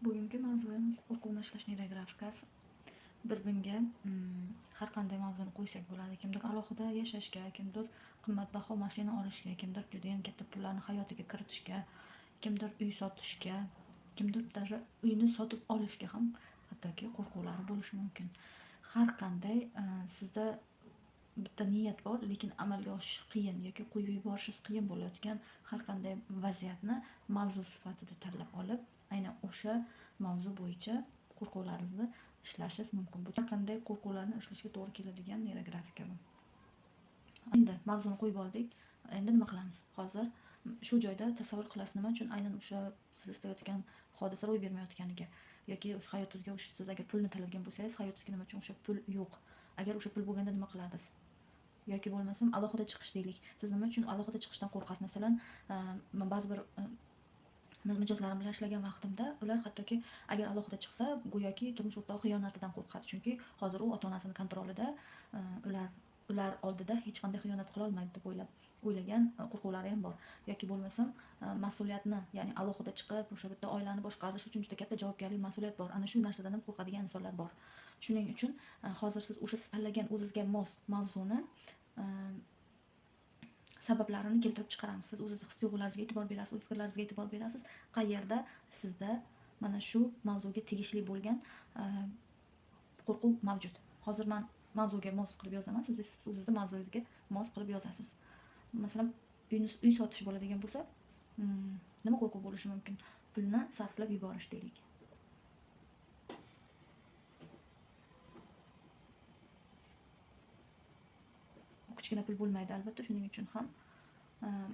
Bugungi mavzuimiz qo'rquvni ishlashning grafikasi. Biz bunga har qanday mavzuni qo'ysak bo'ladi. Kimdir alohida yashashga, kimdir qimmatbaho mashina olishga, kimdir judayam katta pullarni hayotiga kiritishga, kimdir uy sotishga, kimdir даже uyni sotib olishga ham hattoki qo'rquvlari bo'lishi mumkin. Har qanday sizda bitta niyat bor, lekin amalga oshirish qiyin yoki qo'yib yuborishingiz qiyin bo'layotgan har qanday vaziyatni mavzu sifatida tanlab olib, aynan o'sha mavzu bo'yicha qo'rquvlaringizni ishlashingiz mumkin. Bu har qanday qo'rquvlarni ishlashga to'g'ri keladigan neyrografika bu. Endi mavzuni qo'yib oldik. Endi nima qilamiz? Hozir shu joyda tasavvur qilasiz nima uchun aynan o'sha siz istayotgan hodisa ro'y bermayotganiga yoki o'z hayotingizga siz agar pulni talabgan bo'lsangiz, hayotingizga nima uchun o'sha pul yo'q? Agar o'sha pul bo'lganda nima qilardingiz? Yoki bo'lmasam alohida chiqish deylik. Siz nima uchun alohida chiqishdan qo'rqasiz? Masalan, ba'zi bir mijozlarim bilan ishlagan vaqtimda ular hattoki agar alohida chiqsa, go'yoki turmush o'rtog'i xiyonatidan qo'rqadi. Chunki hozir u ota-onasining kontrolida, ular oldida hech qanday xiyonat qila olmaydi deb o'ylagan qo'rquvlari ham bor. Yoki bo'lmasam, mas'uliyatni, ya'ni alohida chiqib o'sha bitta oilani boshqarish uchun juda katta javobgarlik, mas'uliyat bor. Ana shu narsadan ham qo'rqadigan insonlar bor. Shuning uchun hozir siz o'sha tanlagan o'zingizga mos mavzuni sabablarini keltirib chiqaramiz. Siz o'zingiz his-tuyg'ularingizga e'tibor berasiz, o'z fikrlaringizga e'tibor berasiz. Qayerda sizda mana shu mavzuga tegishli bo'lgan qo'rquv mavjud. Hozir men mavzuga mos qilib yozaman, siz o'zingizning mavzungizga mos qilib yozasiz. Masalan, uy sotish bo'ladigan bo'lsa, nima qo'rquv bo'lishi mumkin? Pulni sarflab yuborish deylik. Kichkina pul bo'lmaydi albatta, shuning uchun ham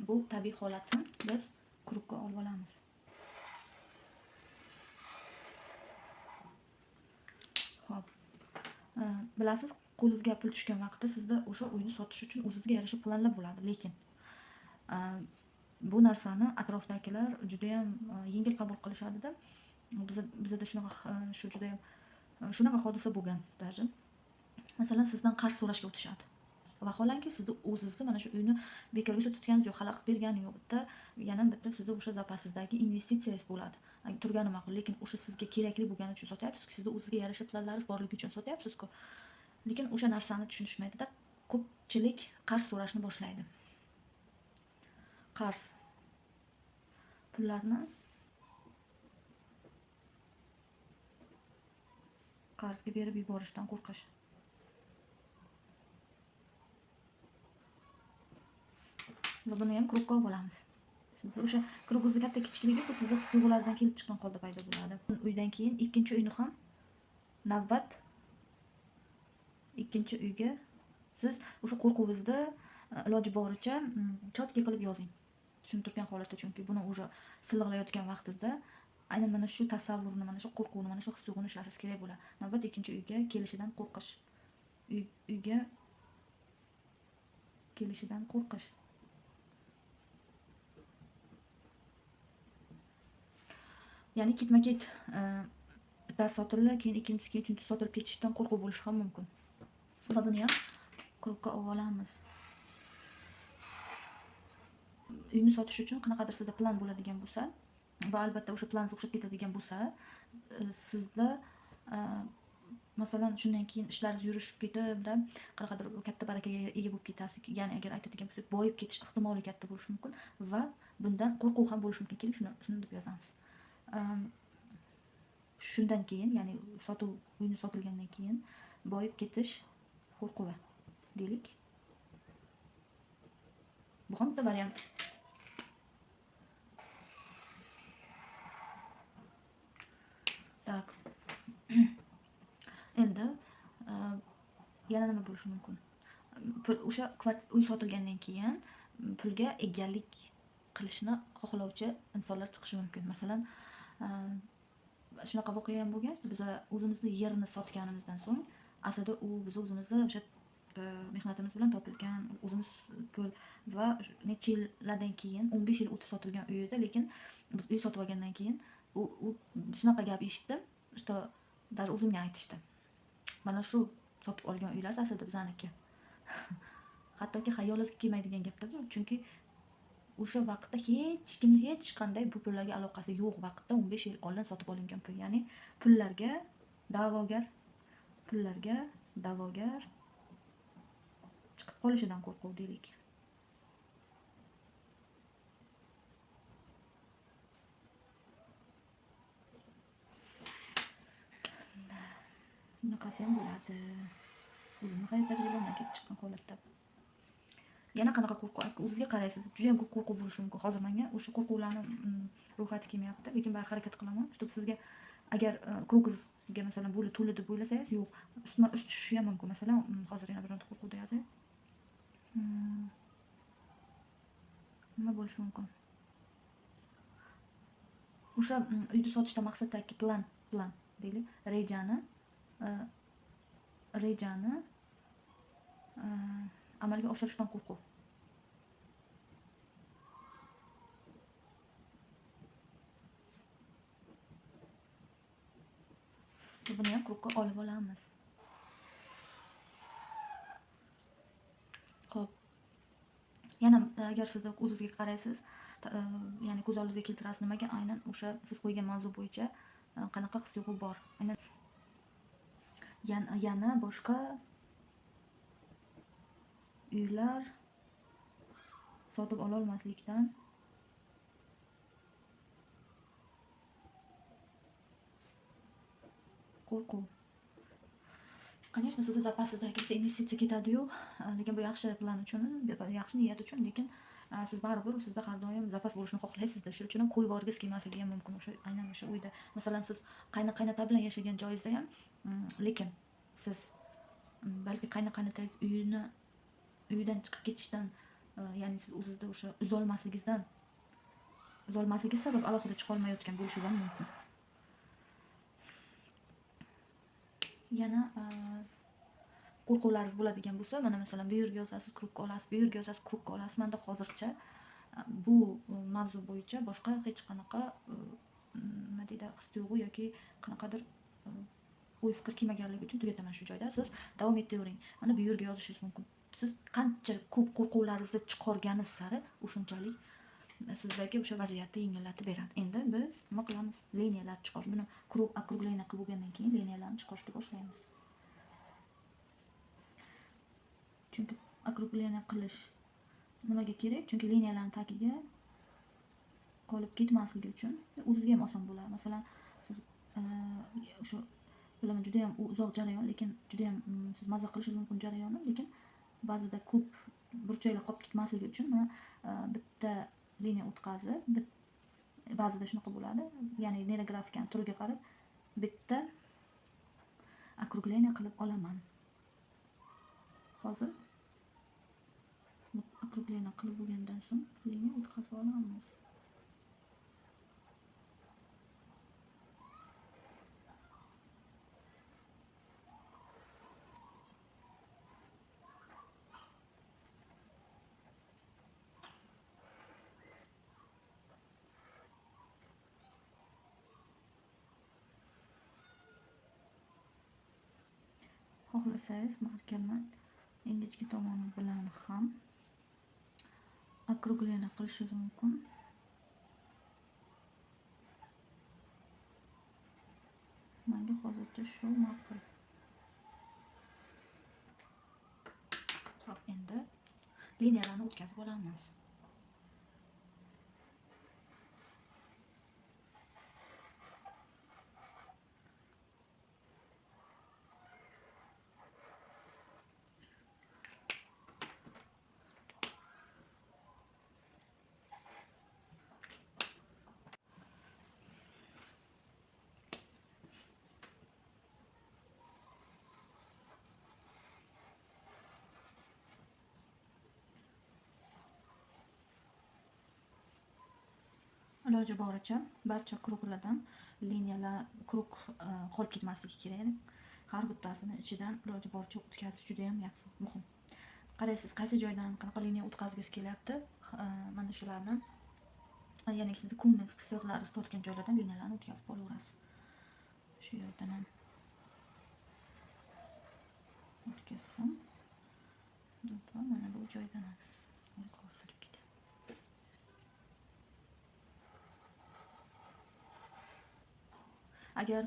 bu tabiiy holatni biz quruqqa olib olamiz. Xo'p. Bilasiz, qo'lingizga pul tushgan vaqtda sizda o'sha uyni sotish uchun o'zingizga yarasha planlar bo'ladi, lekin bu narsani atrofdagilar juda ham yengil qabul qilishadi-da. Bizda shunaqa hodisa bo'lgan даже. Masalan, sizdan qarz so'rashga o'tishadi. Vaholanki sizni o'zingizni mana shu uyni bekorga sotayotganingiz yo'q, xalaqit bergani yo'q. Yana bitta sizning o'sha zapasingizdagi investitsiyangiz bo'ladi. Turgani ma'qul, lekin o'sha sizga kerakli bo'lgani uchun sotyapsiz-ku, sizning o'zingizga yarasha planlaringiz borligi uchun sotyapsiz-ku. Lekin o'sha narsani tushunishmaydi-da. Ko'pchilik qarz so'rashni boshlaydi. Qarz pullarni qarzga berib yuborishdan qo'rqish. Va buni ham quruqqa olib olamiz. Sizda o'sha quruqingizni katta kichikligi bu sizning his-tuyg'ulardan kelib chiqqan holda paydo bo'ladi. Uydan keyin ikkinchi uyni ham navbat ikkinchi uyga siz o'sha qo'rquvingizni iloji boricha chotka qilib yozing. Tushuntirgan holatda, chunki buni o'sha silliqlayotgan vaqtingizda aynan mana shu tasavvurni, mana shu qo'rquvni, mana shu his-tuyg'uni ishlashingiz kerak bo'ladi. Navbat ikkinchi uyga kelishidan qo'rqish. Uyga kelishidan qo'rqish. Ya'ni ketma-ket bittasi sotildi, keyin ikkinchisi, keyin uchinchisi sotilib ketishidan qo'rquv bo'lishi ham mumkin. Va buni ham quruqqa olib olamiz. Uyni sotish uchun qanaqadir sizda plan bo'ladigan bo'lsa va albatta o'sha planingiz o'xshab ketadigan bo'lsa, sizda masalan shundan keyin ishlaringiz yurishib ketib, qanaqadir katta barakaga ega bo'lib ketasiz. Ya'ni agar aytadigan bo'lsak, boyib ketish ehtimoli katta bo'lishi mumkin va bundan qo'rquv ham bo'lishi mumkin. Keling, shuni deb yozamiz. Shundan keyin, ya'ni uyni sotilgandan keyin boyib ketish qo'rquvi deylik. Bu ham bitta variant. Tak. Endi yana nima bo'lishi mumkin? O'sha uy sotilgandan keyin pulga egalik qilishni xohlovchi insonlar chiqishi mumkin. Masalan, shunaqa voqea ham bo'lgan. Biz o'zimizni yerni sotganimizdan so'ng, aslida u biz o'zimizni o'sha mehnatimiz bilan topilgan o'zimiz pul va necha yillardan keyin 15 yil o'tib sotilgan uy edi, lekin biz uy sotib olgandan keyin u shunaqa gap eshitdim, что даже o'zimga aytishdi. Mana shu sotib olgan uylar aslida bizaniki. Hattoki xayolingizga kelmaydigan gapda bu, chunki o'sha vaqtda hech kimni hech qanday bu pullarga aloqasi yo'q vaqtda 15 yil oldin sotib olingan pul. Ya'ni pullarga da'vogar chiqib qolishidan qo'rquv deylik. Bunaqasi ham bo'ladi. O'zimni hayot tajribamdan kelib chiqqan holatda. Yana qanaqa qo'rquv? O'zingizga qaraysiz. Juda ham ko'p qo'rquv bo'lishi mumkin. Hozir menga o'sha qo'rquvlarni ro'yxati kelmayapti, lekin baribir harakat qilaman. Чтобы sizga agar krugingizga masalan bo'lib to'la deb o'ylasangiz, yo'q, ust tushishi ham mumkin. Masalan, hozir yana bironta qo'rquvni yozay. Nima bo'lishi mumkin? O'sha uyni sotishda maqsaddagi plan deylik, rejani amalga oshirishdan qo'rquv. Buni ham krugga olib olamiz. Xo'p. Yana agar siz o'zingizga qaraysiz, ya'ni ko'z oldingizga keltirasiz nimaga aynan o'sha siz qo'ygan mavzu bo'yicha qanaqa his-tuyg'u bor. Aynan yana boshqa uylar sotib ola olmaslikdan qo'rquv. Конечно, sizni zapasingizdagi katta investitsiya ketadi-yu, lekin bu yaxshi plan uchun, yaxshi niyat uchun, lekin siz baribir sizda har doim zapas bo'lishini xohlaysizda. Shuning uchun ham qo'yib yuborgis kelmasligi ham mumkin aynan o'sha uyda. Masalan, siz qaynota bilan yashagan joyingizda ham, lekin siz balki qaynotangiz uyidan chiqib ketishdan, ya'ni siz o'zingizda o'sha uzolmasligingiz sabab alohida chiqa olmayotgan bo'lishingiz ham mumkin. Yana qo'rquvlaringiz bo'ladigan bo'lsa, mana masalan bu yerga yozasiz, krugga olasiz, bu yerga yozasiz, krugga olasiz. Menda hozircha bu mavzu bo'yicha boshqa hech qanaqa nima deydi, his-tuyg'u yoki qanaqadir o'y fikr kelmaganligi uchun tugataman shu joyda. Siz davom etavering. Mana bu yerga yozishingiz mumkin. Siz qancha ko'p qo'rquvlaringizni chiqarganingiz sari o'shunchalik sizdagi o'sha vaziyatni yengillatib beradi. Endi biz nima qilamiz? Liniyalar chiqarish. Buni okrugleniya qilib bo'lgandan keyin liniyalarni chiqarishni boshlaymiz. Chunki okrugleniya qilish nimaga kerak? Chunki liniyalarning tagiga qolib ketmasligi uchun o'zingizga ham oson bo'ladi. Masalan, siz o'sha bilaman juda ham uzoq jarayon, lekin juda ham siz mazza qilishingiz mumkin jarayonni, lekin ba'zida ko'p burchaklar qolib ketmasligi uchun bitta liniya o'tkazib, ba'zida shunaqa bo'ladi. Ya'ni neyrografikani turiga qarab bitta okrugleniya qilib olaman. Hozir okrugleniya qilib bo'lgandan so'ng liniya o'tkazib olamiz. Xohlasangiz markerni ingichka tomoni bilan ham okrugleniya qilishingiz mumkin. Menga hozircha shu ma'qul. Hop, endi liniyalarni o'tkazib olamiz. Iloji boricha barcha kruglardan liniyalar krug qolib ketmasligi kerak. Har bittasini ichidan iloji boricha o'tkazish juda ham muhim. Qaraysiz, qaysi joydan qanaqa liniya o'tkazgingiz kelyapti. Mana shularni, ya'ni sizni ko'nglingiz, hissiyotlaringiz tortgan joylardan liniyalarni o'tkazib olaverasiz. Shu yerdan ham o'tkazsam, mana bu joydan ham. Agar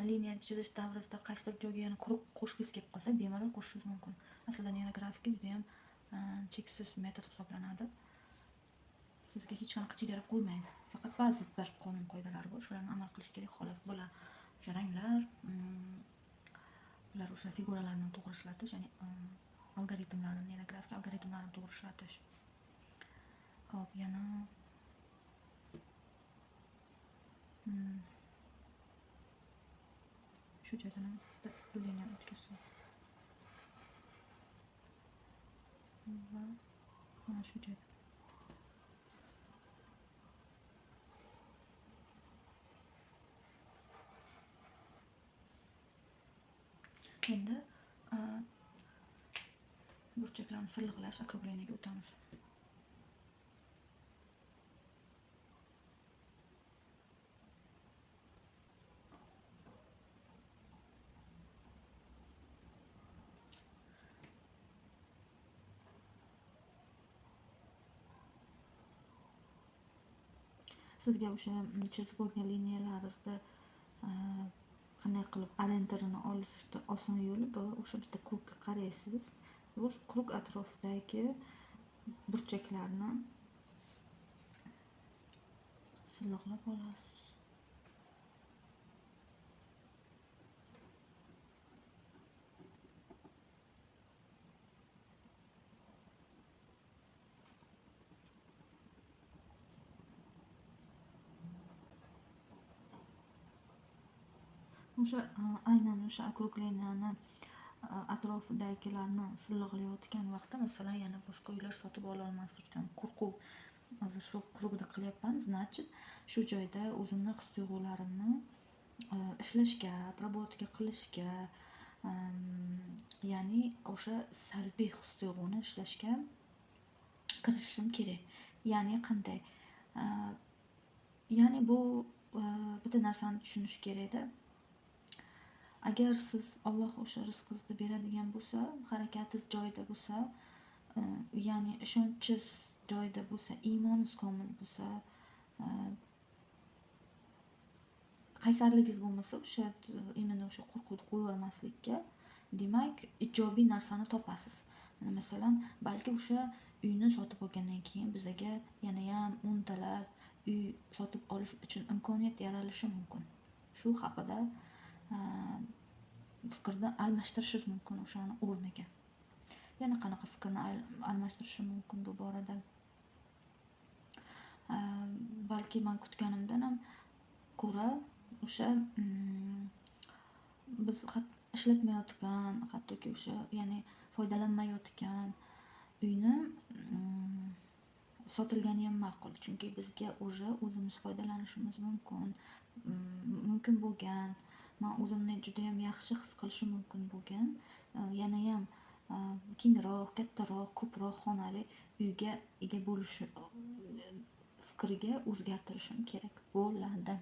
liniya chizish davrasida qaysidir joyga yana quruq qo'shgisi kelib qolsa, bemalol qo'shishingiz mumkin. Aslida neyro grafika juda ham cheksiz metod hisoblanadi. Sizga hech qanaqa chegara qo'ymaydi. Faqat ba'zi bir qonun qoidalari bor, shularni amal qilish kerak xolos. Bular o'sha ranglar, bular o'sha figuralarni to'g'ri ishlatish, ya'ni algoritmlarni, neyro grafika algoritmlarini to'g'ri ishlatish. Xo'p, yana shu joydan liniya o'tkazsam va mana shu joyda endi burchaklarni silliqlash okrugleniyaga o'tamiz. Sizga o'sha chizib bo'lgan liniyalaringizda qanday qilib orientirini olishda oson yo'li bu, o'sha bitta krugga qaraysiz. Bu krug atrofidagi burchaklarni silliqlab olasiz. O'sha aynan o'sha okrugleniyani atrofidagilarni silliqlayotgan vaqtda, masalan, yana boshqa uylar sotib ola olmaslikdan qo'rquv, hozir shu krugda qilyapman, значит, shu joyda o'zimni his-tuyg'ularimni ishlashga, обработка qilishga, ya'ni o'sha salbiy his-tuyg'uni ishlashga kirishishim kerak. Ya'ni qanday? Ya'ni bu bitta narsani tushunish kerakda. Agar siz Alloh o'sha rizqingizni beradigan bo'lsa, harakatingiz joyida bo'lsa, ya'ni ishonchingiz joyida bo'lsa, iymoningiz komil bo'lsa, qaysarligingiz bo'lmasa, o'sha imенно o'sha qo'rquvni qo'yib olmaslikka, demak, ijobiy narsani topasiz. Masalan, balki o'sha uyni sotib olgandan keyin bizga yana ham 10 talab uy sotib olish uchun imkoniyat yaralishi mumkin. Shu haqida fikrni almashtirishingiz mumkin o'shani o'rniga. Yana qanaqa fikrni almashtirishim mumkin bu borada? Balki men kutganimdan ham ko'ra o'sha biz ishlatmayotgan, hattoki o'sha ya'ni foydalanmayotgan uyni sotilgani ham ma'qul. Chunki bizga o'zimiz foydalanishimiz mumkin bo'lgan, men o'zimni juda ham yaxshi his qilishim mumkin bo'lgan, yana ham kengroq, kattaroq, ko'proq xonali uyga ega bo'lishi fikriga o'zgartirishim kerak bo'ladi.